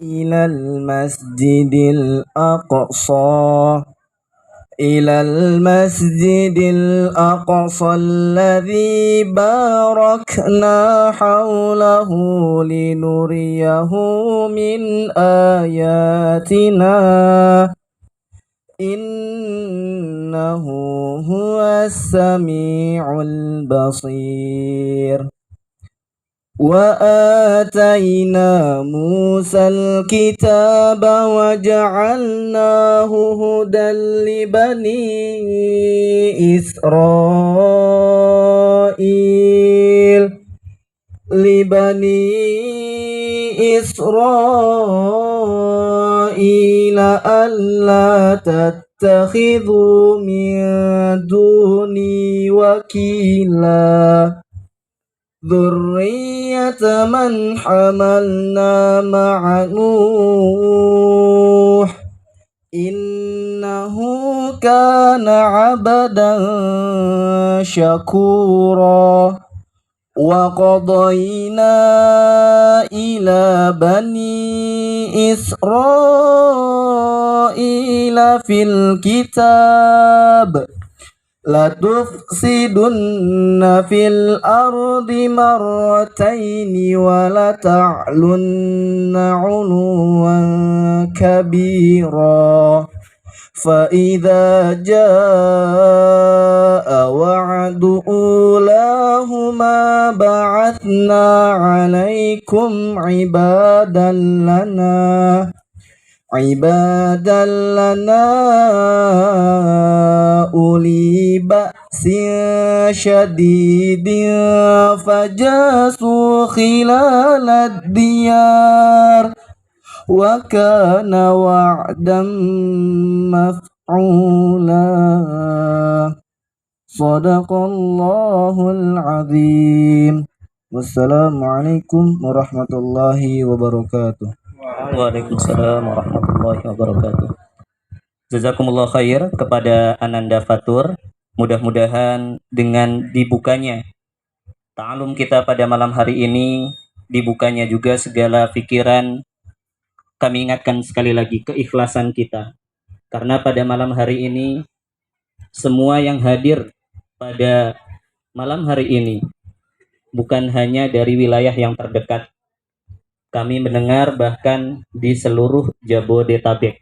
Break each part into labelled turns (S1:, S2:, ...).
S1: إلى المسجد الأقصى إلى المسجد الأقصى الذي باركنا حوله لنريه من آياتنا إنه هو السميع البصير وآتينا موسى الكتاب وجعلناه هدى لبني إسرائيل ألا تتخذوا من دوني وكيلا ذرية من حملنا مع نوح إنه كان عبدا شكورا وقضينا إلى بني إسرائيل في الكتاب لتفسدن في الأرض مرتين ولتعلن علوا كبيرا فإذا جاء وعد أولاهما بعثنا عليكم عبادا لنا أولي بأس شديد فجاسوا خلال الديار وكان وعدا مفعولا صدق الله العظيم والسلام عليكم ورحمة الله وبركاته.
S2: Waalaikumsalam warahmatullahi wabarakatuh. Jazakumullah khair kepada Ananda Fatur. Mudah-mudahan dengan dibukanya ta'alum kita pada malam hari ini, dibukanya juga segala pikiran, kami ingatkan sekali lagi keikhlasan kita. Karena pada malam hari ini, semua yang hadir pada malam hari ini bukan hanya dari wilayah yang terdekat. Kami mendengar bahkan di seluruh Jabodetabek.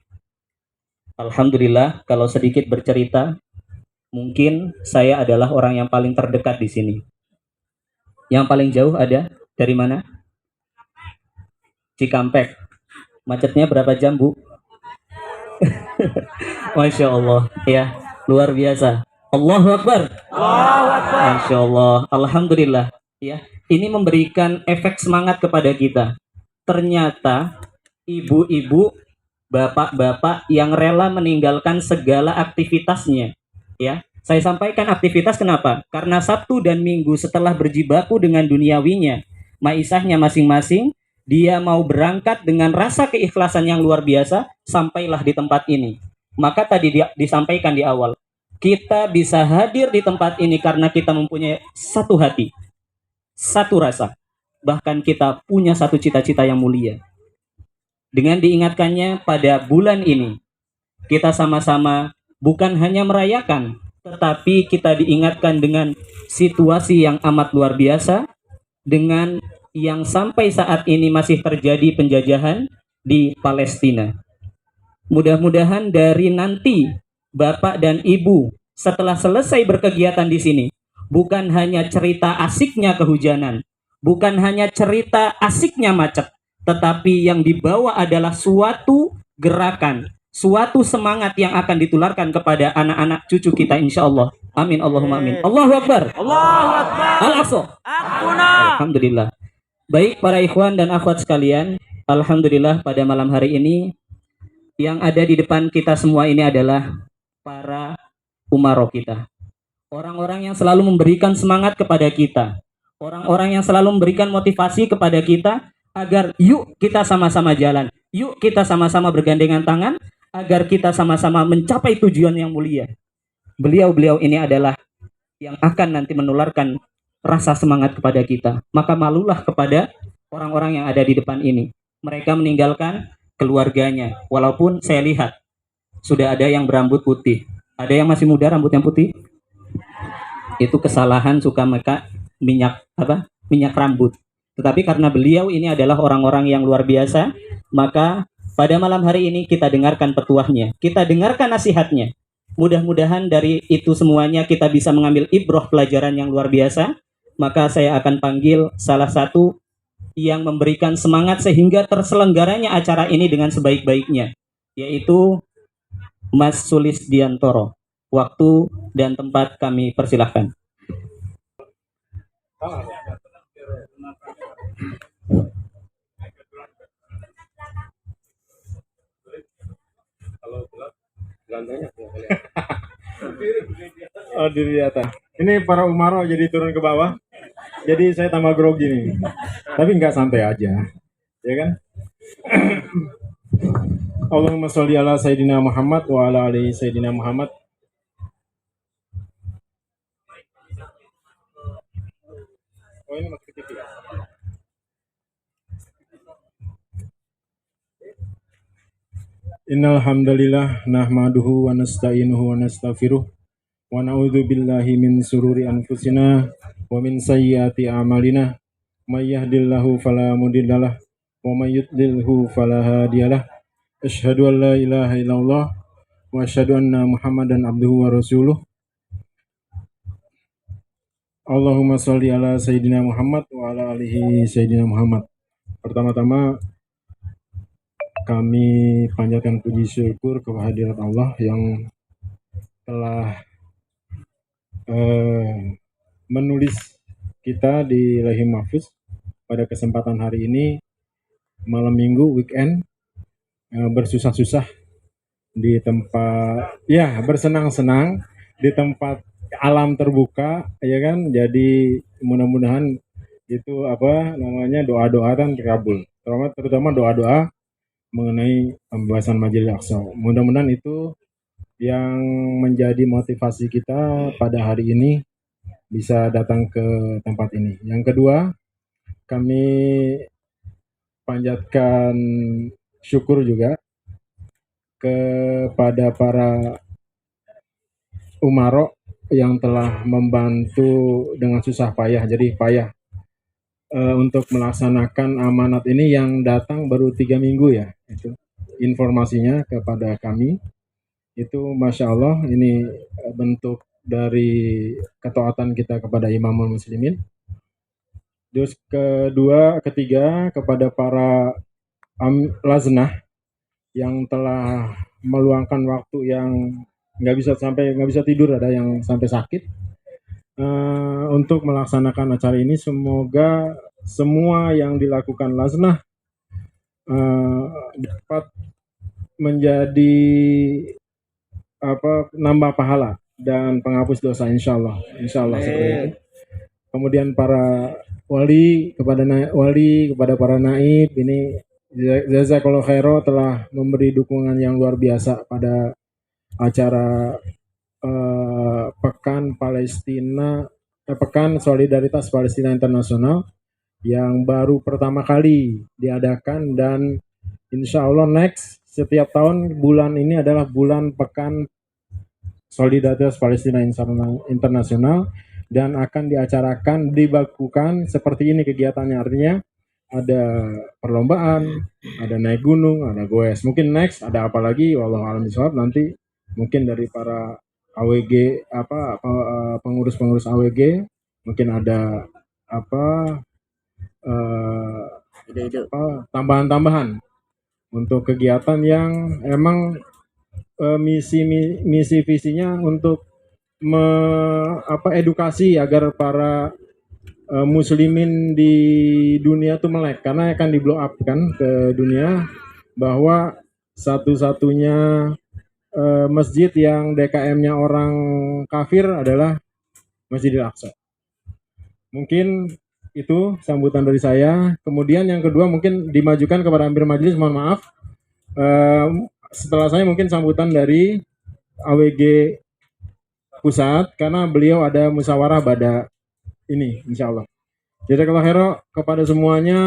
S2: Alhamdulillah, kalau sedikit bercerita, mungkin saya adalah orang yang paling terdekat di sini. Yang paling jauh ada dari mana? Cikampek. Macetnya berapa jam, Bu? Masya Allah, ya, luar biasa. Allahu Akbar. Allahu Akbar. Masya Allah, Alhamdulillah. Ya, ini memberikan efek semangat kepada kita. Ternyata ibu-ibu, bapak-bapak yang rela meninggalkan segala aktivitasnya. Ya, saya sampaikan aktivitas kenapa? Karena Sabtu dan Minggu setelah berjibaku dengan duniawinya, maisahnya masing-masing, dia mau berangkat dengan rasa keikhlasan yang luar biasa, sampailah di tempat ini. Maka tadi disampaikan di awal, kita bisa hadir di tempat ini karena kita mempunyai satu hati, satu rasa. Bahkan kita punya satu cita-cita yang mulia. Dengan diingatkannya pada bulan ini, kita sama-sama bukan hanya merayakan, tetapi kita diingatkan dengan situasi yang amat luar biasa, dengan yang sampai saat ini masih terjadi penjajahan di Palestina. Mudah-mudahan dari nanti Bapak dan Ibu setelah selesai berkegiatan di sini, bukan hanya cerita asiknya kehujanan, bukan hanya cerita asiknya macet, tetapi yang dibawa adalah suatu gerakan, suatu semangat yang akan ditularkan kepada anak-anak cucu kita insya Allah. Amin Allahumma amin. Allahu Akbar. Allahu Akbar. Al-Aqsa. Alhamdulillah. Baik para ikhwan dan akhwat sekalian, alhamdulillah pada malam hari ini yang ada di depan kita semua ini adalah para umaroh kita. Orang-orang yang selalu memberikan semangat kepada kita. Orang-orang yang selalu memberikan motivasi kepada kita agar yuk kita sama-sama jalan. Yuk kita sama-sama bergandengan tangan agar kita sama-sama mencapai tujuan yang mulia. Beliau-beliau ini adalah yang akan nanti menularkan rasa semangat kepada kita. Maka malulah kepada orang-orang yang ada di depan ini. mereka meninggalkan keluarganya. Walaupun saya lihat sudah ada yang berambut putih, ada yang masih muda rambutnya putih. Itu kesalahan suka mereka minyak rambut. Tetapi karena beliau ini adalah orang-orang yang luar biasa, maka pada malam hari ini kita dengarkan petuahnya, kita dengarkan nasihatnya. Mudah-mudahan dari itu semuanya kita bisa mengambil ibroh pelajaran yang luar biasa. Maka saya akan panggil salah satu yang memberikan semangat sehingga terselenggaranya acara ini dengan sebaik-baiknya, yaitu Mas Sulis Diantoro. Waktu dan tempat kami persilahkan.
S3: Oh, diri atas. Ini para umaro jadi turun ke bawah. Jadi saya tambah grogi nih. Tapi nggak santai aja. Ya kan? Allahumma sholli ala Sayyidina Muhammad wa ala ali Sayyidina Muhammad. Oh, ini masuk ke TV ya? Innal hamdalillah nahmaduhu wa nasta'inuhu wa nastaghfiruh wa na'udzu billahi min sururi anfusina wa min sayyiati a'malina may yahdihillahu fala mudhillalah wa may yudlilhu fala hadiyalah. Asyhadu an la ilaha illallah wa asyhadu anna Muhammadan abduhu wa rasuluh. Allahumma sholli ala Sayyidina Muhammad wa ala alihi Sayyidina Muhammad. Pertama-tama kami panjatkan puji syukur kehadirat Allah yang telah menulis kita di Lauhul Mahfuz pada kesempatan hari ini, malam minggu weekend, bersusah-susah di tempat, ya bersenang-senang di tempat alam terbuka, ya kan. Jadi mudah-mudahan itu doa-doa dan terkabul, terutama doa-doa mengenai pembahasan Majelis Aqsa. Mudah-mudahan itu yang menjadi motivasi kita pada hari ini bisa datang ke tempat ini. Yang kedua, kami panjatkan syukur juga kepada para umaro yang telah membantu dengan susah payah, jadi payah untuk melaksanakan amanat ini yang datang baru 3 minggu ya. Itu informasinya kepada kami. Itu Masya Allah, ini bentuk dari ketaatan kita kepada Imamul Muslimin. Terus ketiga kepada para laznah yang telah meluangkan waktu yang nggak bisa tidur, ada yang sampai sakit untuk melaksanakan acara ini. Semoga semua yang dilakukan laznah dapat menjadi nambah pahala dan penghapus dosa, insya Allah seperti itu. Kemudian para wali, kepada para naib ini, jazakallahu khairan telah memberi dukungan yang luar biasa pada acara Pekan Solidaritas Palestina Internasional yang baru pertama kali diadakan, dan insya Allah next setiap tahun bulan ini adalah bulan Pekan Solidaritas Palestina Internasional, dan akan dibakukan seperti ini kegiatannya. Artinya ada perlombaan, ada naik gunung, ada goes. Mungkin next ada apa lagi, wallahu a'lam bishawab. Nanti mungkin dari para AWG, pengurus-pengurus AWG, mungkin ada tambahan-tambahan untuk kegiatan yang emang misi visinya untuk edukasi agar para muslimin di dunia tuh melek, karena akan di blow up kan ke dunia bahwa satu-satunya masjid yang DKM-nya orang kafir adalah Masjidil Aqsa. Mungkin itu sambutan dari saya. Kemudian yang kedua mungkin dimajukan kepada Amir Majelis, mohon maaf. Setelah saya mungkin sambutan dari AWG pusat, karena beliau ada musyawarah pada ini, insya Allah. Jazakallahu khairan kepada semuanya.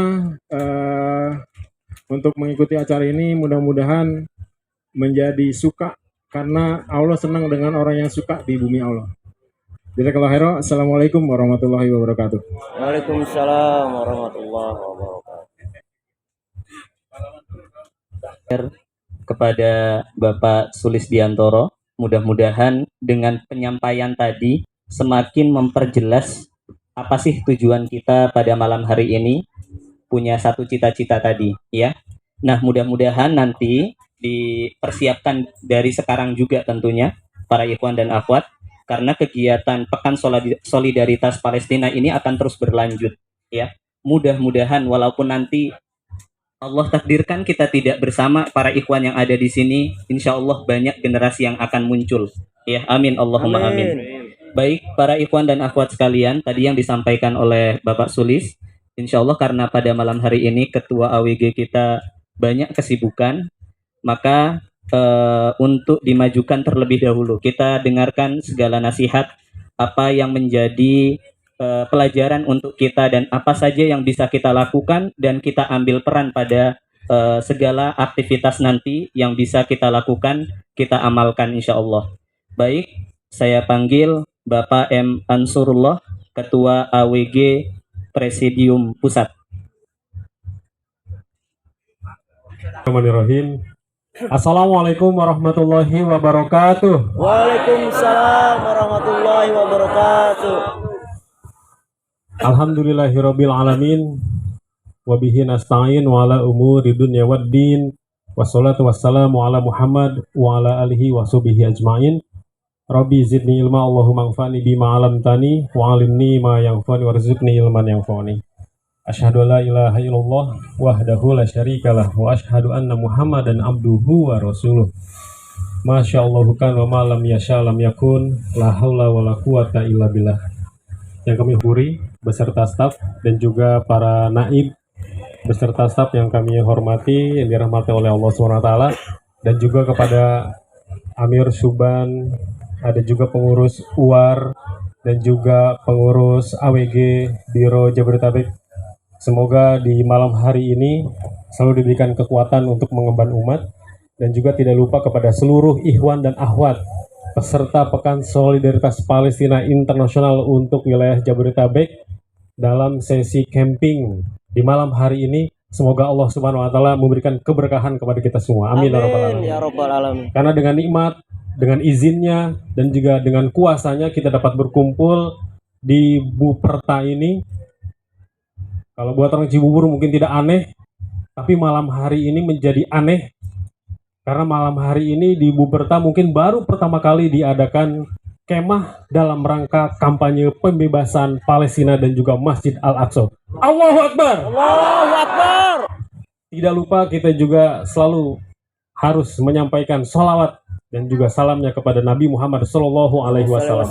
S3: untuk mengikuti acara ini. Mudah-mudahan menjadi suka karena Allah senang dengan orang yang suka di bumi Allah. Jazakallahu khairan. Assalamualaikum warahmatullahi wabarakatuh.
S4: Waalaikumsalam warahmatullahi wabarakatuh.
S2: Kepada Bapak Sulisdiantoro, mudah-mudahan dengan penyampaian tadi semakin memperjelas apa sih tujuan kita pada malam hari ini, punya satu cita-cita tadi ya. Nah, mudah-mudahan nanti dipersiapkan dari sekarang juga tentunya para ikhwan dan akhwat, karena kegiatan Pekan Solidaritas Palestina ini akan terus berlanjut ya. Mudah-mudahan walaupun nanti Allah takdirkan kita tidak bersama para ikhwan yang ada di sini, insya Allah banyak generasi yang akan muncul ya. Amin Allahumma amin. Baik para ikhwan dan akhwat sekalian, tadi yang disampaikan oleh Bapak Sulis, insya Allah karena pada malam hari ini Ketua AWG kita banyak kesibukan, maka untuk dimajukan terlebih dahulu kita dengarkan segala nasihat apa yang menjadi pelajaran untuk kita dan apa saja yang bisa kita lakukan, dan kita ambil peran pada segala aktivitas nanti yang bisa kita lakukan, kita amalkan insya Allah. Baik, saya panggil Bapak M. Ansurullah, Ketua AWG Presidium Pusat.
S3: Bismillahirrahmanirrahim. Assalamualaikum warahmatullahi wabarakatuh.
S4: Waalaikumsalam warahmatullahi wabarakatuh.
S3: Alhamdulillahirabbil alamin wa bihi nasta'in wa ala umuri dunya waddin wassalatu wassalamu ala Muhammad wa ala alihi wa sahbihi ajmain. Rabbi zidni ilma, Allahumma anfa'ni bima 'allamtani wa 'allimni ma yanfa'uni warzuqni ilman yanfa'uni. Asyhadu an la ilaha illallah wahdahu la syarikalah wa asyhadu anna Muhammadan abduhu wa rasuluh. Masyaallahu kan wa ma lam yasha lam yakun, la haula wa la quwata illa billah. Yang kami hormati beserta staf dan juga para naib beserta staf yang kami hormati, yang dirahmati oleh Allah SWT, dan juga kepada Amir Suban, ada juga pengurus UAR dan juga pengurus AWG Biro Jabodetabek. Semoga di malam hari ini selalu diberikan kekuatan untuk mengemban umat, dan juga tidak lupa kepada seluruh ikhwan dan akhwat peserta Pekan Solidaritas Palestina Internasional untuk wilayah Jabodetabek dalam sesi camping di malam hari ini. Semoga Allah Subhanahu wa taala memberikan keberkahan kepada kita semua. Amin,
S4: Amin ya rabbal alamin.
S3: Karena dengan nikmat, dengan izinnya, dan juga dengan kuasanya kita dapat berkumpul di Buperta ini. Kalau buat orang Cibubur mungkin tidak aneh, tapi malam hari ini menjadi aneh. Karena malam hari ini di Buperta mungkin baru pertama kali diadakan kemah dalam rangka kampanye pembebasan Palestina dan juga Masjid Al-Aqsa. Allahu Akbar!
S4: Allahu Akbar!
S3: Tidak lupa kita juga selalu harus menyampaikan sholawat dan juga salamnya kepada Nabi Muhammad Sallallahu Alaihi Wasallam,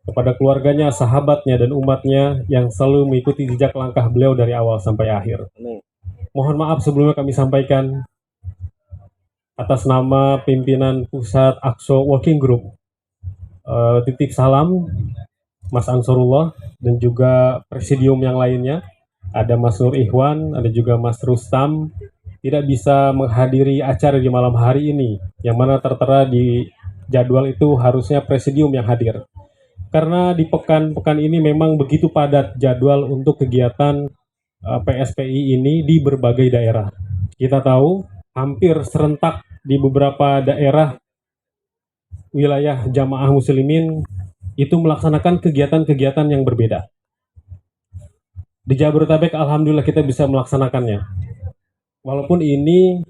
S3: kepada keluarganya, sahabatnya, dan umatnya yang selalu mengikuti jejak langkah beliau dari awal sampai akhir. Mohon maaf sebelumnya kami sampaikan atas nama pimpinan Pusat Aqsa Working Group, titip salam Mas Ansurullah dan juga presidium yang lainnya. Ada Mas Nur Ikhwan, ada juga Mas Rustam, tidak bisa menghadiri acara di malam hari ini, yang mana tertera di jadwal itu harusnya presidium yang hadir. Karena di pekan-pekan ini memang begitu padat jadwal untuk kegiatan PSPI ini di berbagai daerah. Kita tahu hampir serentak di beberapa daerah wilayah jamaah muslimin itu melaksanakan kegiatan-kegiatan yang berbeda. Di Jabodetabek alhamdulillah kita bisa melaksanakannya. Walaupun ini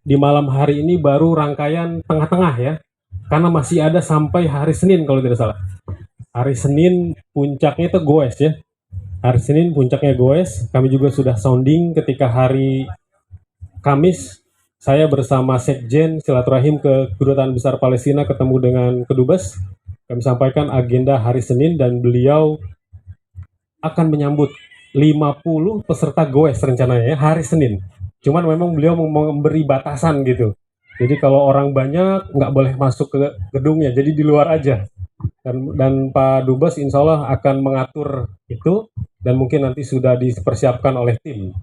S3: di malam hari ini baru rangkaian tengah-tengah ya, karena masih ada sampai hari Senin kalau tidak salah. Hari Senin puncaknya itu goes ya. Hari Senin puncaknya goes. Kami juga sudah sounding ketika hari Kamis saya bersama Sekjen silaturahim ke Kedutaan Besar Palestina ketemu dengan Kedubes. Kami sampaikan agenda hari Senin dan beliau akan menyambut 50 peserta goes rencananya ya, hari Senin. Cuman memang beliau memberi batasan gitu. Jadi kalau orang banyak nggak boleh masuk ke gedungnya, jadi di luar aja. Dan Pak Dubes insya Allah akan mengatur itu dan mungkin nanti sudah dipersiapkan oleh tim.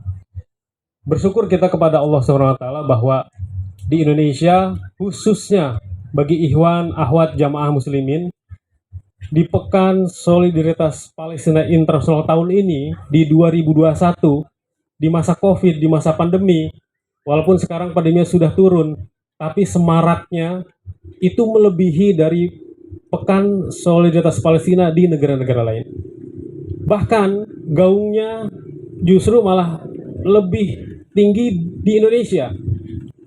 S5: bersyukur kita kepada Allah SWT bahwa di Indonesia, khususnya bagi ikhwan ahwat jamaah muslimin, di Pekan Solidaritas Palestina Internasional tahun ini, di 2021, di masa COVID, di masa pandemi, walaupun sekarang pandeminya sudah turun, tapi semaraknya itu melebihi dari Pekan Solidaritas Palestina di negara-negara lain. Bahkan gaungnya justru malah lebih tinggi di Indonesia.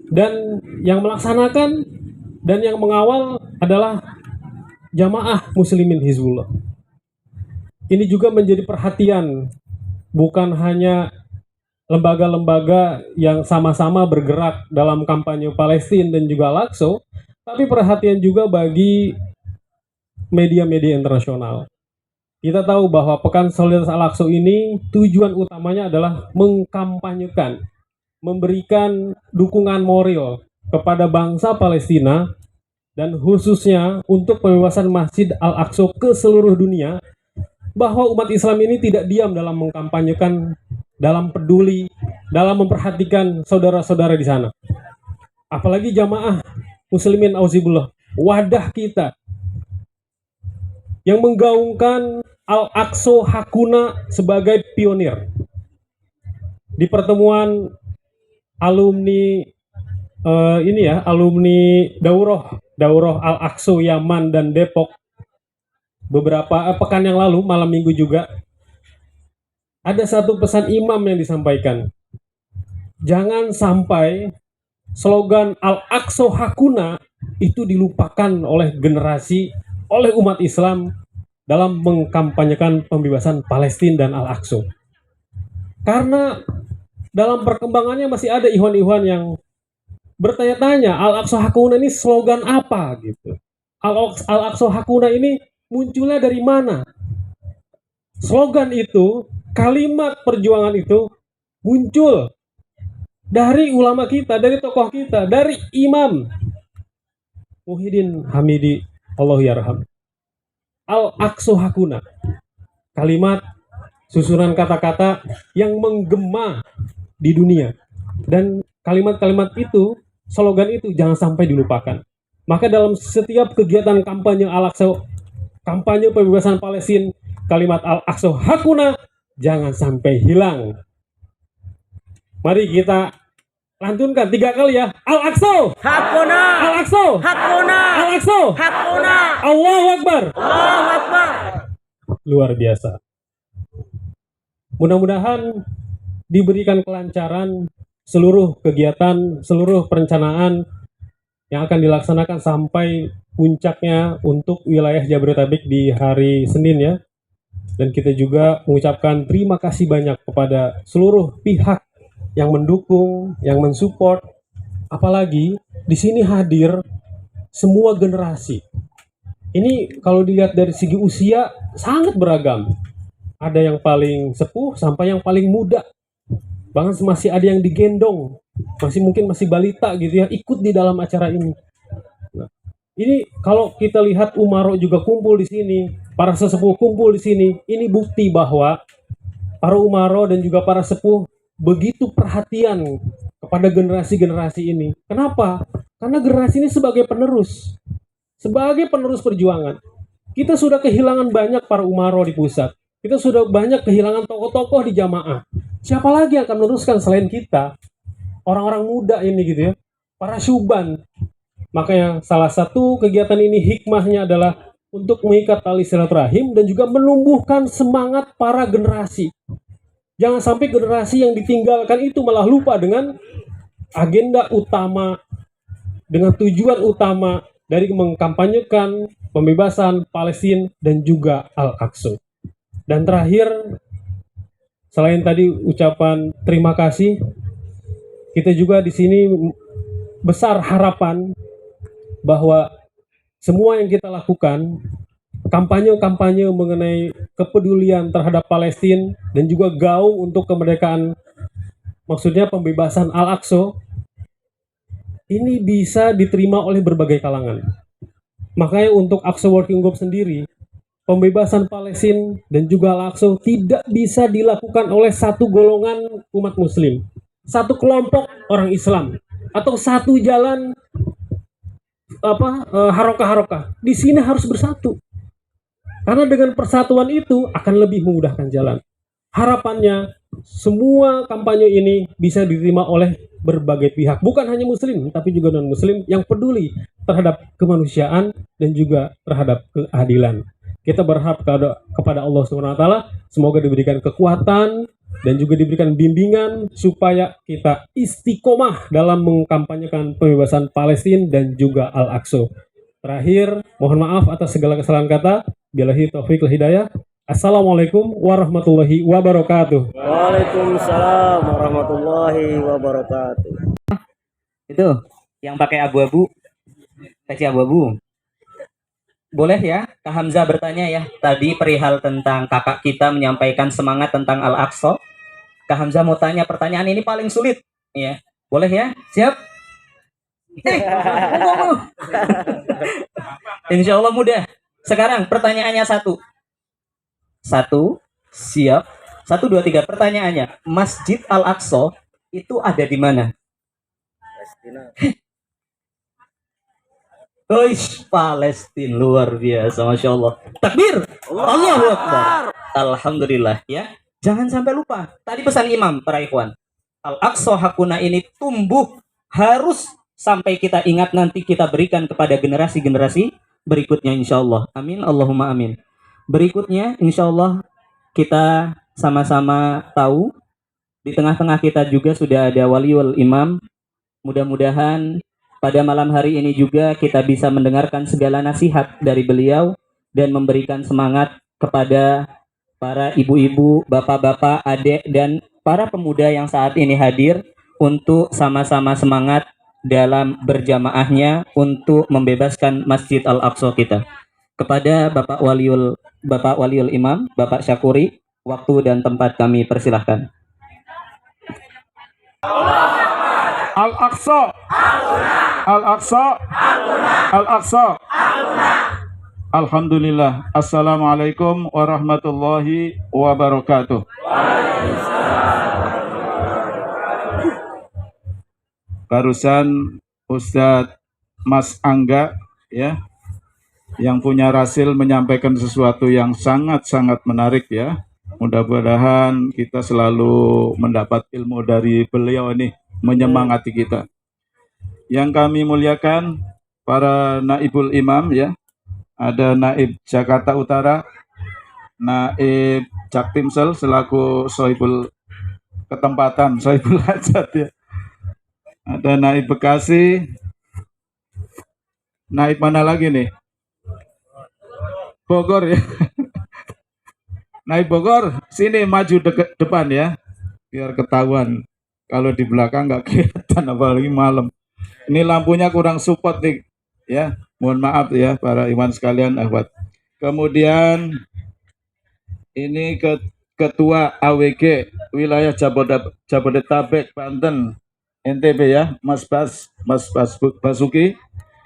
S5: Dan yang melaksanakan dan yang mengawal adalah jamaah muslimin Hizbullah. Ini juga menjadi perhatian bukan hanya lembaga-lembaga yang sama-sama bergerak dalam kampanye Palestina dan juga Al-Aqsa, tapi perhatian juga bagi media-media internasional. Kita tahu bahwa Pekan Solidaritas Al-Aqsa ini tujuan utamanya adalah mengkampanyekan, memberikan dukungan moral kepada bangsa Palestina dan khususnya untuk pembebasan Masjid Al-Aqsa ke seluruh dunia, bahwa umat Islam ini tidak diam dalam mengkampanyekan, dalam peduli, dalam memperhatikan saudara-saudara di sana. Apalagi jamaah muslimin auzubillah, wadah kita yang menggaungkan Al-Aqsa Hakuna sebagai pionir. Di pertemuan alumni alumni Daurah Al-Aqsa Yaman dan Depok beberapa pekan yang lalu, malam minggu juga, ada satu pesan imam yang disampaikan. Jangan sampai slogan Al-Aqsa Hakuna itu dilupakan oleh generasi, oleh umat Islam dalam mengkampanyekan pembebasan Palestina dan Al-Aqsa. Karena dalam perkembangannya masih ada ikhwan-ikhwan yang bertanya-tanya, Al-Aqsa Hakuna ini slogan apa gitu. Al-Aqsa Hakuna ini munculnya dari mana? Slogan itu, kalimat perjuangan itu muncul dari ulama kita, dari tokoh kita, dari Imam Muhyiddin Hamidi, Allah yarham. Al-Aqsa Hakuna, kalimat susunan kata-kata yang menggema di dunia, dan kalimat-kalimat itu, slogan itu jangan sampai dilupakan. Maka dalam setiap kegiatan kampanye Al-Aqsa, kampanye pembebasan Palestina, kalimat Al-Aqsa Hakuna jangan sampai hilang. Mari kita lantunkan 3 kali ya. Al-Aqsa
S4: Hakuna.
S5: Al-Aqsa
S4: Hakuna.
S5: Al-Aqsa
S4: Hakuna.
S5: Allahu Akbar.
S4: Allahu Akbar.
S5: Luar biasa. Mudah-mudahan diberikan kelancaran seluruh kegiatan, seluruh perencanaan yang akan dilaksanakan sampai puncaknya untuk wilayah Jabodetabek di hari Senin ya. Dan kita juga mengucapkan terima kasih banyak kepada seluruh pihak yang mendukung, yang mensupport. Apalagi di sini hadir semua generasi. Ini kalau dilihat dari segi usia sangat beragam. Ada yang paling sepuh sampai yang paling muda. Bahkan masih ada yang digendong, mungkin masih balita gitu ya, ikut di dalam acara ini. Nah, ini kalau kita lihat umaro juga kumpul di sini, para sesepuh kumpul di sini, ini bukti bahwa para umaro dan juga para sepuh begitu perhatian kepada generasi-generasi ini. Kenapa? Karena generasi ini sebagai penerus perjuangan. Kita sudah kehilangan banyak para umaro di pusat. Kita sudah banyak kehilangan tokoh-tokoh di jamaah. Siapa lagi yang akan meneruskan selain kita? Orang-orang muda ini gitu ya. Para syuban. Makanya salah satu kegiatan ini hikmahnya adalah untuk mengikat tali silaturahim dan juga menumbuhkan semangat para generasi. Jangan sampai generasi yang ditinggalkan itu malah lupa dengan agenda utama, dengan tujuan utama dari mengkampanyekan pembebasan Palestina dan juga Al-Aqsa. Dan terakhir, selain tadi ucapan terima kasih, kita juga di sini besar harapan bahwa semua yang kita lakukan, kampanye-kampanye mengenai kepedulian terhadap Palestina dan juga gaung untuk kemerdekaan, maksudnya pembebasan Al-Aqsa, ini bisa diterima oleh berbagai kalangan. Makanya untuk Aqsa Working Group sendiri, pembebasan Palestina dan juga Al-Aqsa tidak bisa dilakukan oleh satu golongan umat muslim. satu kelompok orang Islam atau satu jalan harokah-harokah. Di sini harus bersatu. Karena dengan persatuan itu akan lebih memudahkan jalan. Harapannya semua kampanye ini bisa diterima oleh berbagai pihak, bukan hanya muslim tapi juga non muslim yang peduli terhadap kemanusiaan dan juga terhadap keadilan. Kita berharap kepada Allah Subhanahu wa taala semoga diberikan kekuatan dan juga diberikan bimbingan supaya kita istiqomah dalam mengkampanyekan pembebasan Palestina dan juga Al-Aqsa. Terakhir, mohon maaf atas segala kesalahan kata. Billahi taufiq wal hidayah. Assalamualaikum warahmatullahi wabarakatuh.
S4: Waalaikumsalam warahmatullahi wabarakatuh.
S2: Itu yang pakai abu-abu, peci abu-abu. Boleh ya, Kak Hamzah bertanya ya. Tadi perihal tentang kakak kita menyampaikan semangat tentang Al-Aqsa. Kak Hamzah mau tanya pertanyaan ini paling sulit. Ya, boleh ya? Siap? Insya Allah mudah. Sekarang pertanyaannya satu. Satu, siap. 1, 2, 3. Pertanyaannya, Masjid Al-Aqsa itu ada di mana? Oish, Palestina luar biasa, masya Allah. Takbir, Allahu Akbar. Alhamdulillah ya. Jangan sampai lupa. Tadi pesan Imam para ikhwan. Al-Aqsa hakuna ini tumbuh harus sampai kita ingat nanti kita berikan kepada generasi-generasi berikutnya insya Allah. Amin, Allahumma amin. Berikutnya insya Allah kita sama-sama tahu di tengah-tengah kita juga sudah ada waliul imam. Mudah-mudahan pada malam hari ini juga kita bisa mendengarkan segala nasihat dari beliau dan memberikan semangat kepada para ibu-ibu, bapak-bapak, adik, dan para pemuda yang saat ini hadir untuk sama-sama semangat dalam berjamaahnya untuk membebaskan Masjid Al-Aqsa kita. Kepada Bapak Waliul Imam, Bapak Syakuri, waktu dan tempat kami persilahkan.
S6: Al-Aqsa, Al-Aqsa, Al-Aqsa. Alhamdulillah. Assalamualaikum warahmatullahi wabarakatuh. Barusan Ustadz Mas Angga ya, yang punya rasil menyampaikan sesuatu yang sangat-sangat menarik ya. Mudah-mudahan kita selalu mendapat ilmu dari beliau ini, menyemangati kita. Yang kami muliakan para naibul imam ya. Ada naib Jakarta Utara, naib Jaktimsel selaku sohibul ketempatan, sohibul hajat ya. Ada naib Bekasi, naib mana lagi nih? Bogor ya. Naib Bogor, sini maju depan ya, biar ketahuan. Kalau di belakang nggak kelihatan, apalagi malam. Ini lampunya kurang support nih, ya. Mohon maaf ya para iwan sekalian, akhwat. Kemudian ini Ketua AWG wilayah Jabodetabek Banten NTB ya, Mas Basuki.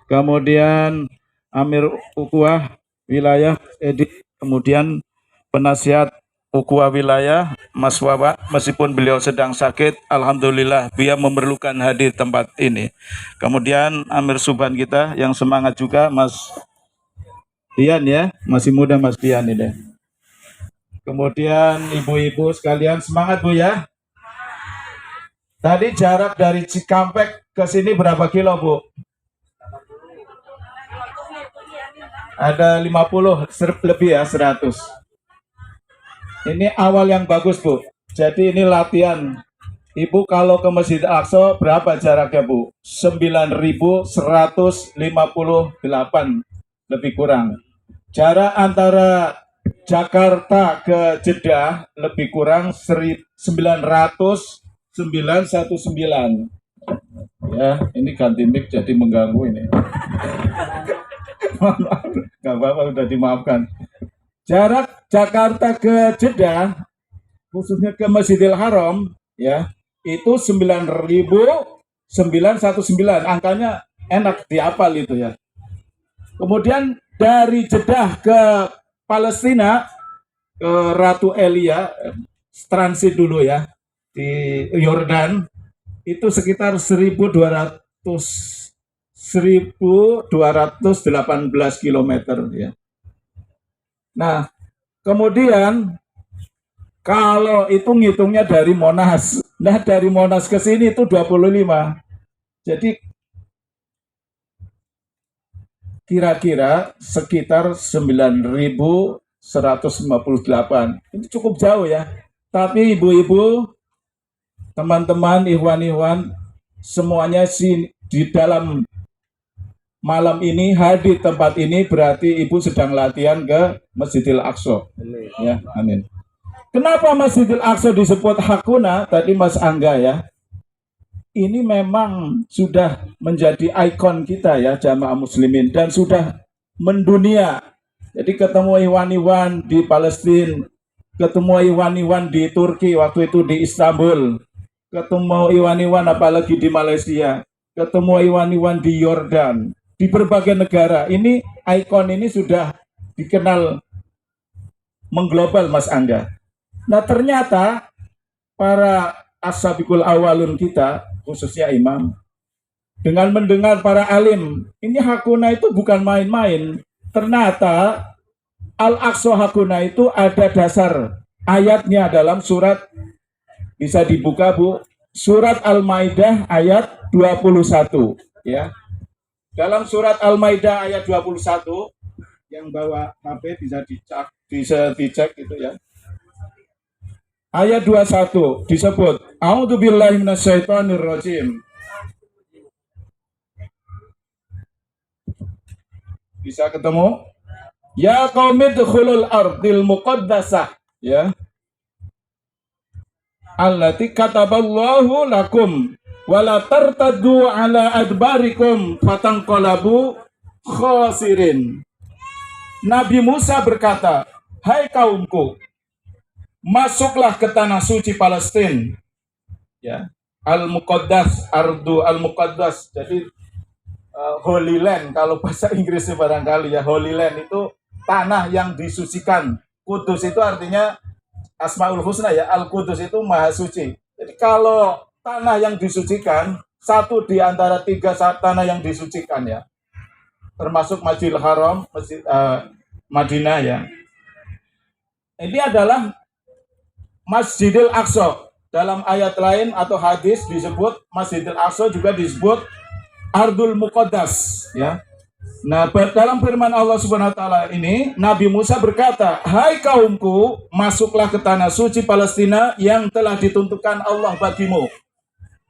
S6: Kemudian Amir Ukhuwah wilayah Edi. Kemudian penasihat Ukhuwah wilayah Mas Wawa, meskipun beliau sedang sakit, alhamdulillah dia memerlukan hadir tempat ini. Kemudian Amir Subhan kita yang semangat juga, Mas Dian ya, masih muda Mas Dian ini. Kemudian ibu-ibu sekalian semangat Bu ya. Tadi jarak dari Cikampek ke sini berapa kilo Bu? Ada 50 lebih ya, 100. Ini awal yang bagus Bu. Jadi ini latihan. Ibu kalau ke Masjid Al-Aqsa berapa jaraknya Bu? 9.158 lebih kurang. Jarak antara Jakarta ke Jeddah lebih kurang 919. Ya, ini ganti mic jadi mengganggu ini. Gak apa-apa, udah dimaafkan. Jarak Jakarta ke Jeddah, khususnya ke Masjidil Haram, ya, itu 9.919. Angkanya enak dihafal itu ya. Kemudian dari Jeddah ke Palestina, ke Ratu Elia, transit dulu ya, di Yordan, itu sekitar 1218 kilometer ya. Nah, kemudian kalau itu ngitungnya dari Monas. Nah, dari Monas ke sini itu 25. Jadi kira-kira sekitar 9.158. Itu cukup jauh ya. Tapi ibu-ibu, teman-teman, ikhwan-ikhwan, semuanya sih di dalam malam ini hadir tempat ini berarti ibu sedang latihan ke Masjidil Aqsa. Ya, amin. Kenapa Masjidil Aqsa disebut Hakuna? Tadi Mas Angga ya. Ini memang sudah menjadi ikon kita ya jamaah muslimin dan sudah mendunia. Jadi ketemu iwan-iwan di Palestina, ketemu iwan-iwan di Turki waktu itu di Istanbul, ketemu iwan-iwan apalagi di Malaysia, ketemu iwan-iwan di Yordan, di berbagai negara. Ini ikon ini sudah dikenal mengglobal Mas Angga. Nah ternyata para as-sabiqul awalun kita, khususnya imam, dengan mendengar para alim, ini Hakuna itu bukan main-main. Ternyata Al-Aqsa Hakuna itu ada dasar ayatnya dalam surat, bisa dibuka Bu, surat Al-Maidah ayat 21 ya. Dalam surat Al-Maidah ayat 21, yang bawa HP bisa dicek gitu ya. Ayat 21 disebut A'udzubillahi minasyaitonirrajim. Bisa ketemu? Ya qaumi dkhulul ardil muqaddasah ya. Allati kataballahu lakum wa la tartaddu ala adbarikum fatanqalabu khasirin. Nabi Musa berkata, "Hai kaumku, masuklah ke tanah suci Palestina." Ya, Al-Muqaddas, Ardu Al-Muqaddas. Jadi Holy Land kalau bahasa Inggrisnya barangkali ya, Holy Land itu tanah yang disucikan. Kudus itu artinya Asmaul Husna ya, Al-Qudus itu maha suci. Jadi kalau tanah yang disucikan, satu di antara tiga tanah yang disucikan ya, termasuk Masjidil Haram, Masjid Madinah ya. Ini adalah Masjidil Aqsa. Dalam ayat lain atau hadis disebut Masjidil Aqsa, juga disebut Ardul Muqaddas ya. Nah, dalam firman Allah Subhanahu wa taala ini, Nabi Musa berkata, "Hai kaumku, masuklah ke tanah suci Palestina yang telah ditentukan Allah bagimu."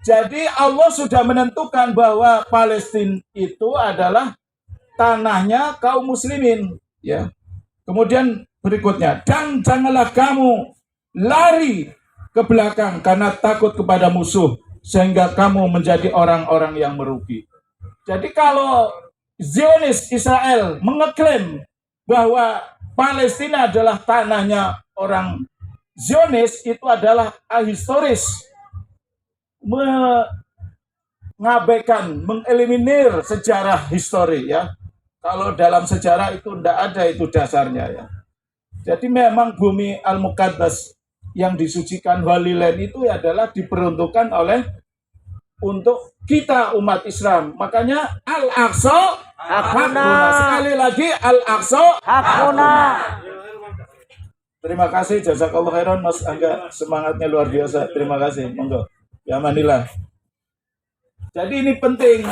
S6: Jadi Allah sudah menentukan bahwa Palestina itu adalah tanahnya kaum muslimin ya. Kemudian berikutnya, "Dan janganlah kamu lari ke belakang karena takut kepada musuh sehingga kamu menjadi orang-orang yang merugi." Jadi kalau Zionis Israel mengeklaim bahwa Palestina adalah tanahnya orang Zionis, itu adalah ahistoris, mengabaikan, mengeliminir sejarah histori ya. Kalau dalam sejarah itu tidak ada itu dasarnya ya. Jadi memang bumi Al-Muqaddas yang disucikan Holy Land itu adalah diperuntukkan oleh untuk kita umat Islam. Makanya Al-Aqsa Hakuna. Sekali lagi Al-Aqsa Hakuna. Terima kasih, jazakallahu khairan Mas Angga, semangatnya luar biasa. Terima kasih, monggo. Ya manila. Jadi ini penting.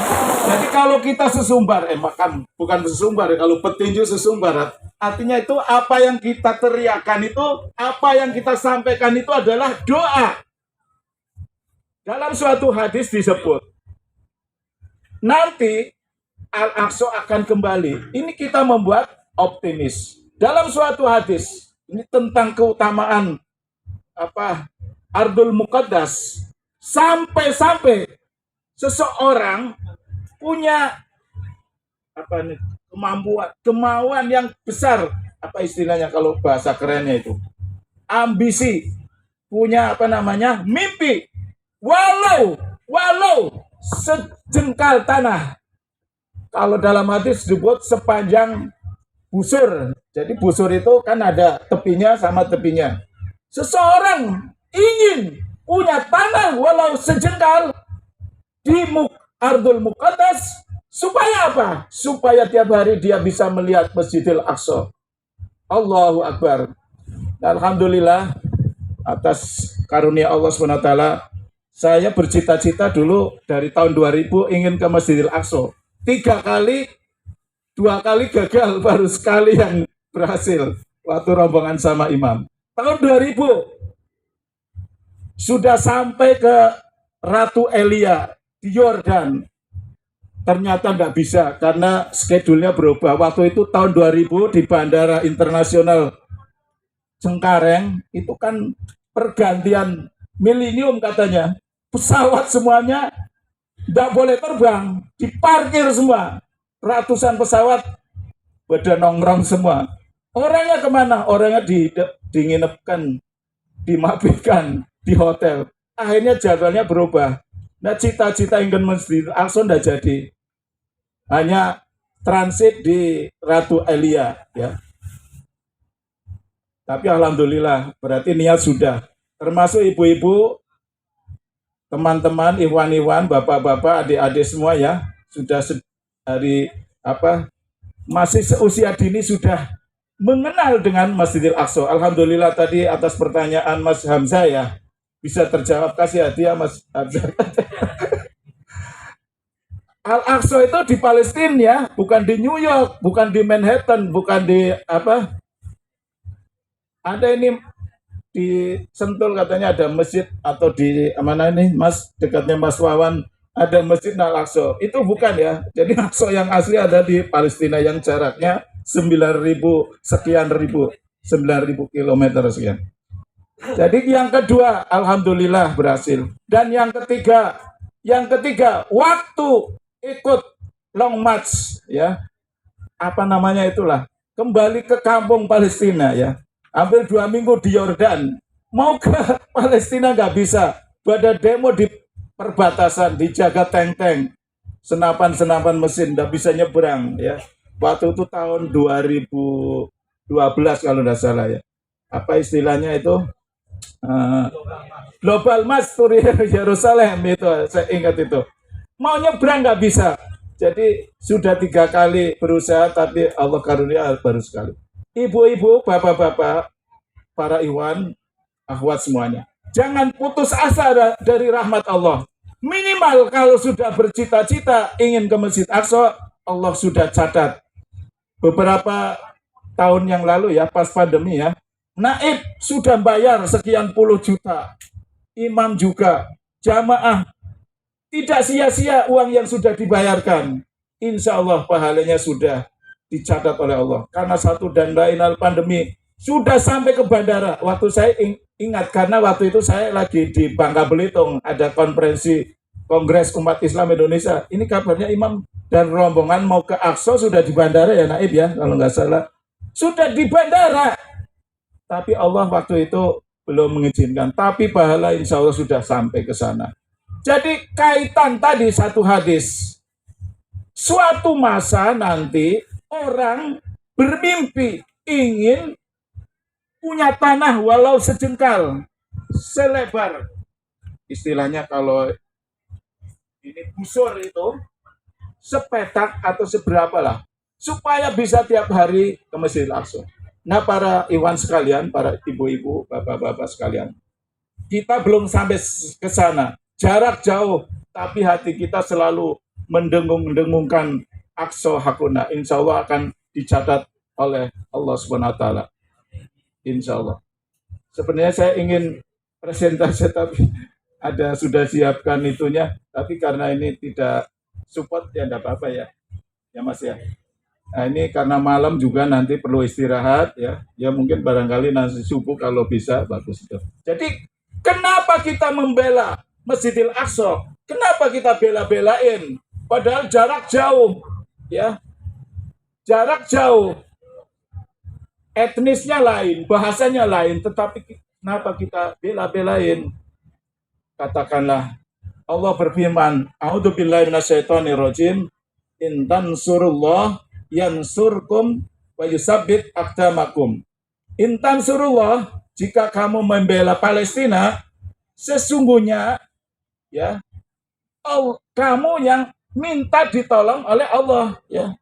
S6: Jadi kalau kita sesumbar, makan bukan sesumbar, kalau petinju sesumbar, artinya itu apa yang kita teriakan itu, apa yang kita sampaikan itu adalah doa. Dalam suatu hadis disebut, nanti Al-Aqsa akan kembali. Ini kita membuat optimis. Dalam suatu hadis, ini tentang keutamaan Ardul Muqaddas, sampai-sampai seseorang punya kemauan yang besar, apa istilahnya kalau bahasa kerennya itu, ambisi, punya mimpi, walau sejengkal tanah. Kalau dalam hadis disebut sepanjang busur. Jadi busur itu kan ada tepinya sama tepinya. Seseorang ingin punya tanah walau sejengkal, di Ardul Muqaddas. Supaya apa? Supaya tiap hari dia bisa melihat Masjidil Aqsa. Allahu Akbar. Alhamdulillah atas karunia Allah SWT, saya bercita-cita dulu dari tahun 2000 ingin ke Masjidil Aqsa. 3 kali, 2 kali gagal, baru sekali yang berhasil waktu rombongan sama imam. Tahun 2000 sudah sampai ke Ratu Elia di Yordan. Ternyata nggak bisa karena schedule-nya berubah. Waktu itu tahun 2000 di Bandara Internasional Cengkareng itu kan pergantian milenium katanya. Pesawat semuanya nggak boleh terbang, diparkir semua. Ratusan pesawat pada nongkrong semua. Orangnya kemana? Orangnya dinginepkan, dimabitkan di hotel. Akhirnya jadwalnya berubah. Nah, cita-cita ingin Masjidil Aqsa nggak jadi. Hanya transit di Ratu Elia, ya. Tapi alhamdulillah, berarti niat sudah. Termasuk ibu-ibu, teman-teman, ikhwan-ikhwan, bapak-bapak, adik-adik semua ya, sudah dari masih seusia dini sudah mengenal dengan Masjidil Aqsa. Alhamdulillah tadi atas pertanyaan Mas Hamzah ya, bisa terjawab, kasih hadiah Mas Hamzah. Al-Aqsa itu di Palestina ya, bukan di New York, bukan di Manhattan, bukan di Ada ini di Sentul katanya ada masjid, atau di mana ini Mas, dekatnya Mas Wawan ada Masjid Al-Aqsa. Itu bukan ya. Jadi Aqsa yang asli ada di Palestina yang jaraknya 9.000 sekian ribu, 9.000 kilometer sekian. Jadi yang kedua, alhamdulillah berhasil. Dan yang ketiga, waktu ikut long march ya, itulah, kembali ke kampung Palestina ya, hampir 2 minggu di Yordan, mau ke Palestina nggak bisa, pada demo di perbatasan, dijaga tank-tank, senapan mesin, nggak bisa nyebrang ya. Waktu itu tahun 2012 kalau nggak salah ya, apa istilahnya itu, Global March to Yerusalem itu, saya ingat itu. Mau nyebrang nggak bisa. Jadi sudah 3 kali berusaha, tapi Allah karunia baru sekali. Ibu-ibu, bapak-bapak, para ikhwan, akhwat semuanya, jangan putus asa dari rahmat Allah. Minimal kalau sudah bercita-cita ingin ke Masjid Aqsa, Allah sudah catat. Beberapa tahun yang lalu ya, pas pandemi ya, naib sudah bayar sekian puluh juta. Imam juga, jamaah. Tidak sia-sia uang yang sudah dibayarkan. Insya Allah pahalanya sudah dicatat oleh Allah. Karena satu dan lain hal pandemi, sudah sampai ke bandara. Waktu saya ingat, karena waktu itu saya lagi di Bangka Belitung, ada konferensi Kongres Umat Islam Indonesia. Ini kabarnya imam dan rombongan mau ke Aqsa sudah di bandara ya Naib ya, kalau nggak salah. Sudah di bandara. Tapi Allah waktu itu belum mengizinkan. Tapi pahala insya Allah sudah sampai ke sana. Jadi kaitan tadi satu hadis. Suatu masa nanti orang bermimpi ingin punya tanah walau sejengkal, selebar. Istilahnya kalau ini busur itu, sepetak atau seberapa lah. Supaya bisa tiap hari ke Masjidil Aqsa. Nah para ikhwan sekalian, para ibu-ibu, bapak-bapak sekalian, kita belum sampai ke sana. Jarak jauh, tapi hati kita selalu mendengung-dengungkan Aqsa hakuna. Insya Allah akan dicatat oleh Allah SWT. Insya Allah. Sebenarnya saya ingin presentasi, tapi sudah siapkan itunya. Tapi karena ini tidak support, ya tidak apa-apa ya. Ya Mas ya. Nah ini karena malam juga nanti perlu istirahat ya. Ya mungkin barangkali nanti subuh kalau bisa, bagus itu. Jadi kenapa kita membela Masjidil Aqsa? Kenapa kita bela-belain? Padahal jarak jauh, ya, jarak jauh, etnisnya lain, bahasanya lain, tetapi kenapa kita bela-belain? Katakanlah, Allah berfirman, A'udzubillahi minasyaitonirrajim, in tansurullah yansurkum wa yusabbit aqdamakum. In tansurullah, jika kamu membela Palestina, sesungguhnya ya, kamu yang minta ditolong oleh Allah, ya.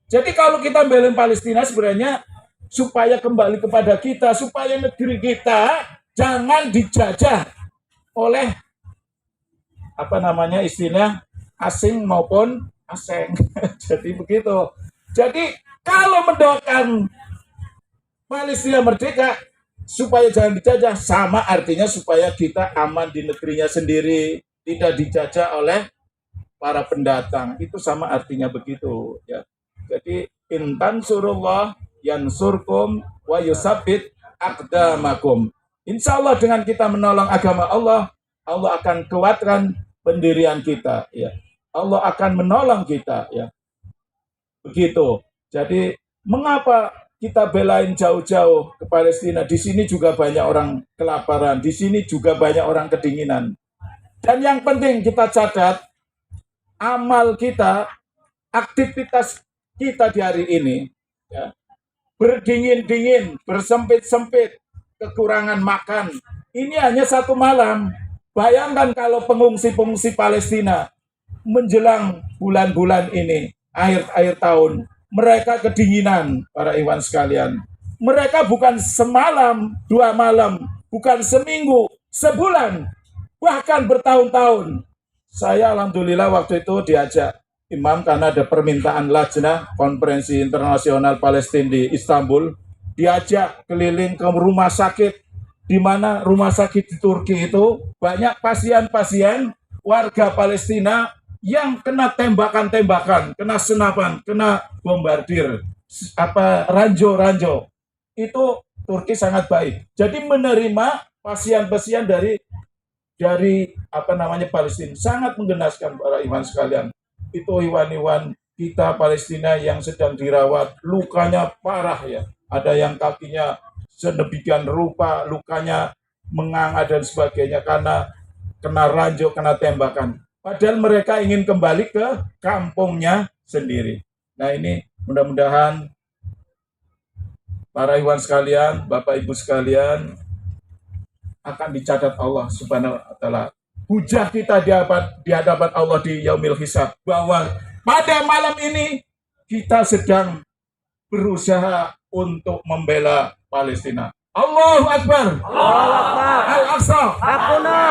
S6: Jadi kalau kita belain Palestina sebenarnya supaya kembali kepada kita, supaya negeri kita jangan dijajah oleh apa namanya istilah asing maupun asing. Jadi begitu. Jadi kalau mendoakan Palestina merdeka supaya jangan dijajah, sama artinya supaya kita aman di negerinya sendiri, tidak dijajah oleh para pendatang. Itu sama artinya begitu, ya. Jadi intan surullah yansurkum wa yusabbit aqdamakum. Insya Allah dengan kita menolong agama Allah, Allah akan kuatkan pendirian kita, ya. Allah akan menolong kita, ya. Begitu. Jadi mengapa kita belain jauh-jauh ke Palestina? Di sini juga banyak orang kelaparan, di sini juga banyak orang kedinginan. Dan yang penting kita catat, amal kita, aktivitas kita di hari ini, ya, berdingin-dingin, bersempit-sempit, kekurangan makan. Ini hanya satu malam. Bayangkan kalau pengungsi-pengungsi Palestina menjelang bulan-bulan ini, akhir-akhir tahun, mereka kedinginan, para ikhwan sekalian. Mereka bukan semalam, 2 malam, bukan seminggu, sebulan, bahkan bertahun-tahun. Saya alhamdulillah waktu itu diajak imam karena ada permintaan lajnah konferensi internasional Palestina di Istanbul, diajak keliling ke rumah sakit, di mana rumah sakit di Turki itu banyak pasien-pasien warga Palestina yang kena tembakan-tembakan, kena senapan, kena bombardir, ranjau-ranjau. Itu Turki sangat baik. Jadi menerima pasien-pasien dari Palestina, sangat menggenaskan para ikhwan sekalian. Itu iwan-iwan kita Palestina yang sedang dirawat, lukanya parah, ya. Ada yang kakinya sedemikian rupa, lukanya menganga dan sebagainya karena kena ranjau, kena tembakan. Padahal mereka ingin kembali ke kampungnya sendiri. Nah ini mudah-mudahan para ikhwan sekalian, Bapak Ibu sekalian, akan dicatat Allah Subhanahu wa taala. Hujah kita di hadapan Allah di yaumil hisab, bahwa pada malam ini kita sedang berusaha untuk membela Palestina. Allahu Akbar.
S4: Allahu Akbar.
S6: Al-Aqsa.
S4: Hakuna.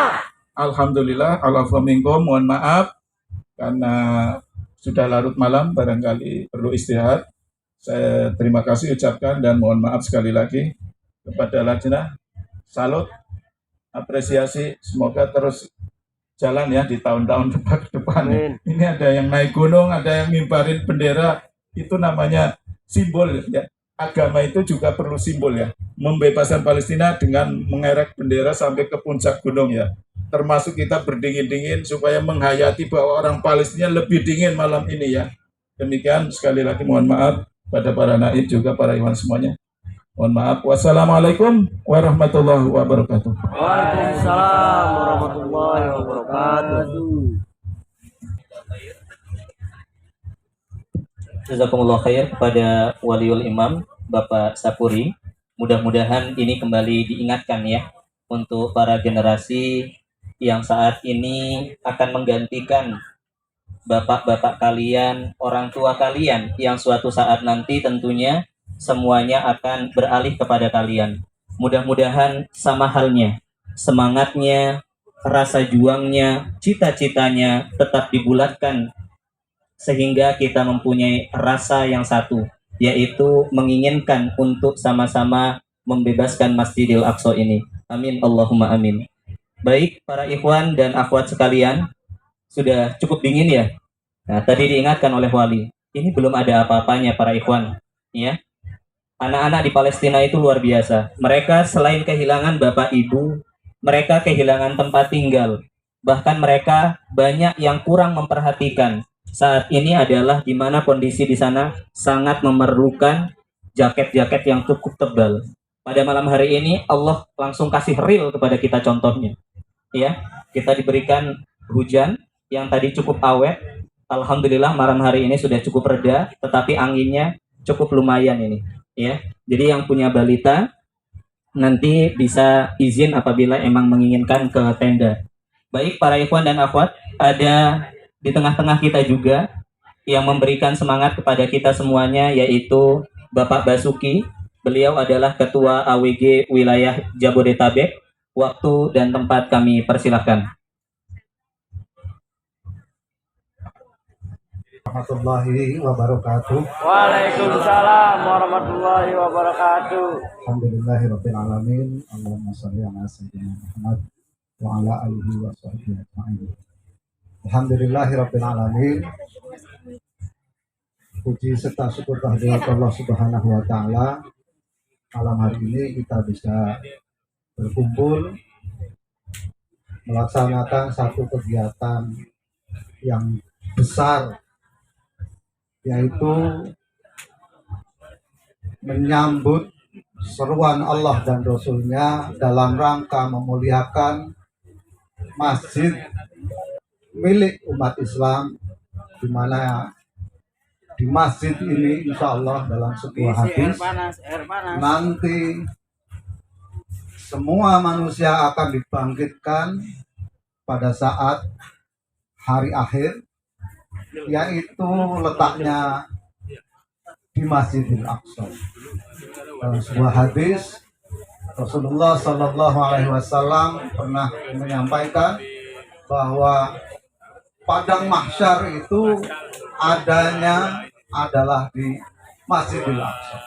S6: Alhamdulillah, alafu minkum, mohon maaf karena sudah larut malam, barangkali perlu istirahat. Saya terima kasih ucapkan dan mohon maaf sekali lagi kepada lajnah. Salut, apresiasi, semoga terus jalan ya di tahun-tahun depan. Ini ada yang naik gunung, ada yang mimbarin bendera, itu namanya simbol, ya. Agama itu juga perlu simbol, ya. Membebaskan Palestina dengan mengerek bendera sampai ke puncak gunung, ya. Termasuk kita berdingin-dingin supaya menghayati bahwa orang Palestina lebih dingin malam ini, ya. Demikian, sekali lagi mohon maaf pada para naib juga para ikhwan semuanya. Mohon maaf. Wassalamualaikum warahmatullahi wabarakatuh.
S4: Waalaikumsalam warahmatullahi wabarakatuh.
S2: Jazakumullah khair kepada Waliul Imam Bapak Sapuri. Mudah-mudahan ini kembali diingatkan ya untuk para generasi yang saat ini akan menggantikan bapak-bapak kalian, orang tua kalian yang suatu saat nanti tentunya semuanya akan beralih kepada kalian. Mudah-mudahan sama halnya, semangatnya, rasa juangnya, cita-citanya tetap dibulatkan sehingga kita mempunyai rasa yang satu, yaitu menginginkan untuk sama-sama membebaskan Masjidil Aqsa ini. Amin, Allahumma amin. Baik, para ikhwan dan akhwat sekalian, sudah cukup dingin ya? Nah, tadi diingatkan oleh Wali, ini belum ada apa-apanya para ikhwan, ya. Anak-anak di Palestina itu luar biasa. Mereka selain kehilangan bapak ibu, mereka kehilangan tempat tinggal. Bahkan mereka banyak yang kurang memperhatikan. Saat ini adalah di mana kondisi di sana sangat memerlukan jaket-jaket yang cukup tebal. Pada malam hari ini Allah langsung kasih real kepada kita contohnya. Ya, kita diberikan hujan yang tadi cukup awet. Alhamdulillah malam hari ini sudah cukup reda, tetapi anginnya cukup lumayan ini. Ya, jadi yang punya balita nanti bisa izin apabila emang menginginkan ke tenda. Baik para ikhwan dan akhwat, ada di tengah-tengah kita juga yang memberikan semangat kepada kita semuanya, yaitu Bapak Basuki. Beliau adalah Ketua AWG Wilayah Jabodetabek. Waktu dan tempat kami persilahkan.
S7: Warahmatullahi wabarakatuh.
S4: Waalaikumsalam warahmatullahi wabarakatuh.
S7: Alhamdulillahirabbil alamin. Allahumma shalli ala sayyidina Muhammad wa ala alihi wa sahbihi ajma'in. Alhamdulillahirabbil alamin. Puji serta syukur kehadirat Allah Subhanahu wa taala. Malam hari ini kita bisa berkumpul melaksanakan satu kegiatan yang besar, yaitu menyambut seruan Allah dan Rasulnya dalam rangka memuliakan masjid milik umat Islam, di mana di masjid ini insya Allah dalam sebuah hadis nanti semua manusia akan dibangkitkan pada saat hari akhir, yaitu letaknya di Masjidil Aqsa. Dalam sebuah hadis Rasulullah Shallallahu Alaihi Wasallam pernah menyampaikan bahwa padang mahsyar itu adanya adalah di Masjidil Aqsa.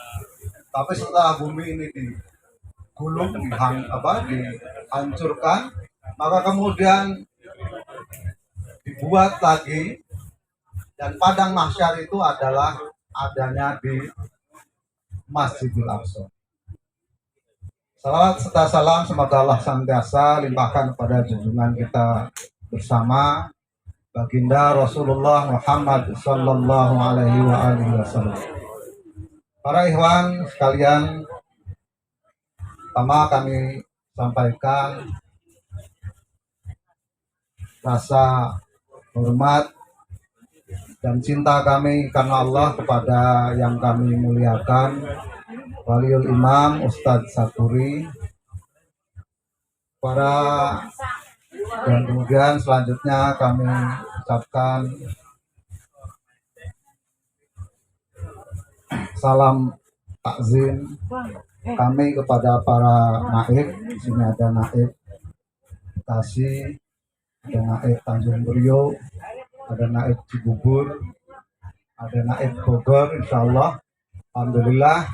S7: Tapi setelah bumi ini digulung, dihancurkan, maka kemudian dibuat lagi, dan padang mahsyar itu adalah adanya di Masjidil Aqsa. Salawat serta salam semoga Allah senantiasa limpahkan kepada junjungan kita bersama baginda Rasulullah Muhammad sallallahu alaihi wasallam. Para ikhwan sekalian, pertama kami sampaikan rasa hormat dan cinta kami karena Allah kepada yang kami muliakan, Waliul Imam Ustadz Sakuri, dan kemudian selanjutnya kami ucapkan salam takzim kami kepada para naib. Di sini ada naib Bekasi, ada naib Tanjung Priok, ada naib Cibubur, ada naib Bogor, insya Allah, alhamdulillah.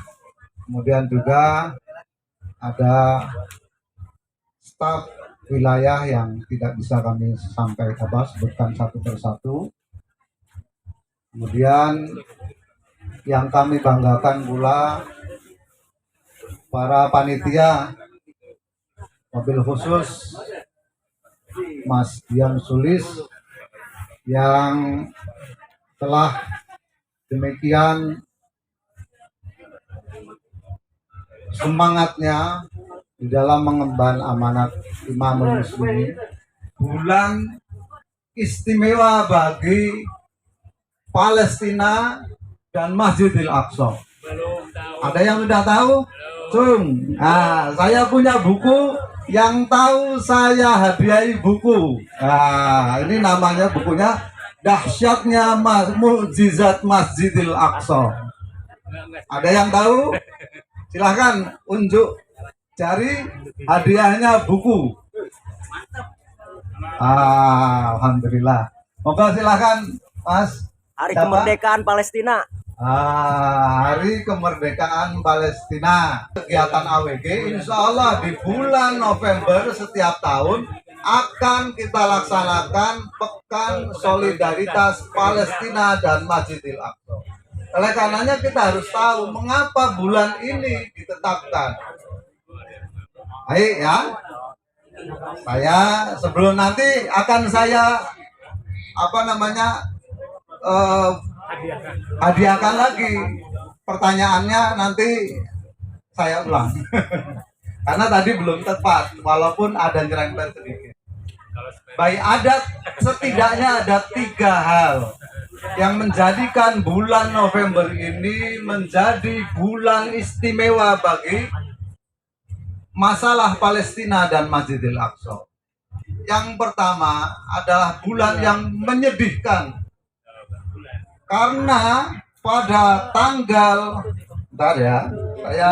S7: Kemudian juga ada staf wilayah yang tidak bisa kami sebutkan satu persatu. Kemudian yang kami banggakan pula para panitia, mobil khusus Mas Dian Sulis yang telah demikian semangatnya di dalam mengemban amanat Imamul Muslimin, bulan istimewa bagi Palestina dan Masjidil Aqsa. Ada yang sudah tahu? Saya punya buku, yang tahu saya hadiahi buku. Ini namanya bukunya Dahsyatnya Mukjizat Masjidil Aqsa. Ada yang tahu? Silahkan unjuk cari hadiahnya buku. Alhamdulillah. Moga silahkan Mas.
S4: Hari Kemerdekaan Palestina.
S7: Hari Kemerdekaan Palestina. Kegiatan AWG insya Allah di bulan November setiap tahun akan kita laksanakan Pekan Solidaritas Palestina dan Masjidil Aqsa. Oleh karenanya kita harus tahu mengapa bulan ini ditetapkan. Baik ya. Saya sebelum nanti akan saya hadiahkan lagi. Pertanyaannya nanti saya ulang. Karena tadi belum tepat, walaupun ada nyerempet sedikit. Baik, setidaknya ada 3 hal yang menjadikan bulan November ini menjadi bulan istimewa bagi masalah Palestina dan Masjidil Aqsa. Yang pertama adalah bulan yang menyedihkan. Karena pada tanggal, bentar ya, saya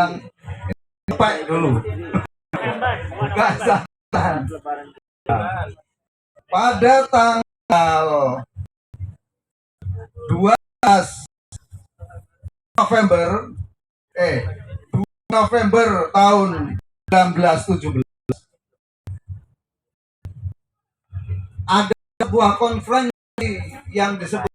S7: baik dulu. Bukan satan. Pada tanggal 12 November 2 November tahun 1917 ada sebuah konferensi yang disebut